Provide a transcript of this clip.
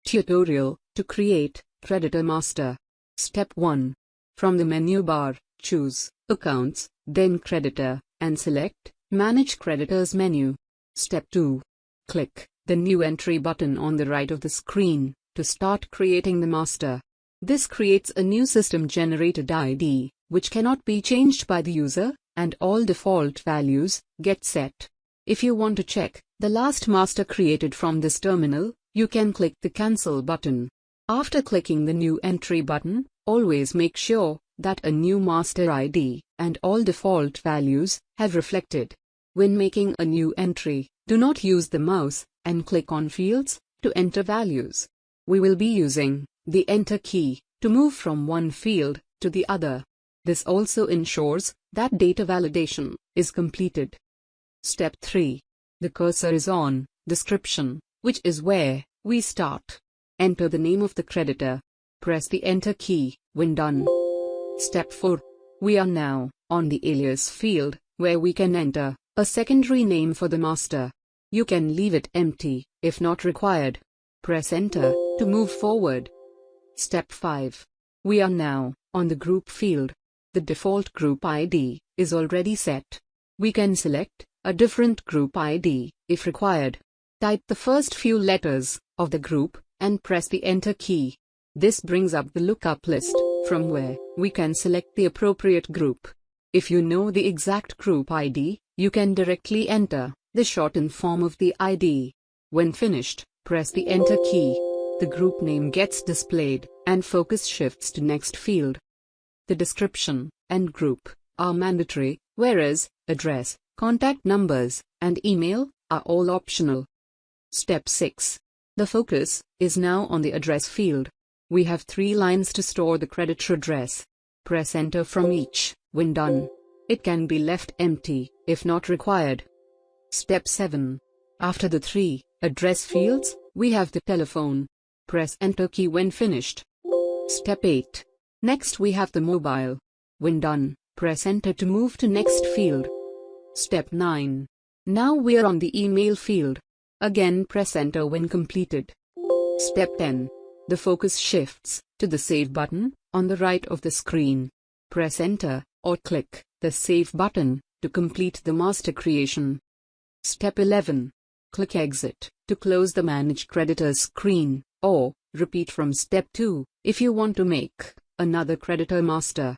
Tutorial to create Creditor Master. Step 1. From the menu bar, choose Accounts, then Creditor, and select Manage Creditors menu. Step 2. Click the New Entry button on the right of the screen to start creating the master. This creates a new system-generated ID, which cannot be changed by the user, and all default values get set. If you want to check the last master created from this terminal, you can click the Cancel button. After clicking the New Entry button, always make sure that a new master ID and all default values have reflected. When making a new entry, do not use the mouse and click on fields to enter values. We will be using the Enter key to move from one field to the other. This also ensures that data validation is completed. Step 3. The cursor is on Description, which is where we start. Enter the name of the creditor. Press the Enter key when done. Step 4. We are now on the Alias field, where we can enter a secondary name for the master. You can leave it empty if not required. Press Enter to move forward. Step 5. We are now on the Group field. The default group ID is already set. We can select a different group ID if required. Type the first few letters of the group and press the Enter key. This brings up the lookup list from where we can select the appropriate group. If you know the exact group ID, you can directly enter the shortened form of the ID. When finished, press the Enter key. The group name gets displayed, and focus shifts to next field. The description and group are mandatory, whereas address, contact numbers, and email are all optional. Step 6. The focus is now on the address field. We have 3 lines to store the creditor address. Press Enter from each when done. It can be left empty if not required. Step 7. After the 3 address fields, we have the telephone. Press Enter key when finished. Step 8. Next we have the mobile. When done, press Enter to move to next field. Step 9. Now we are on the email field. Again press Enter when completed. Step 10. The focus shifts to the Save button on the right of the screen. Press Enter or click the Save button to complete the master creation. Step 11. Click Exit to close the Manage Creditors screen, or repeat from Step 2 if you want to make another creditor master.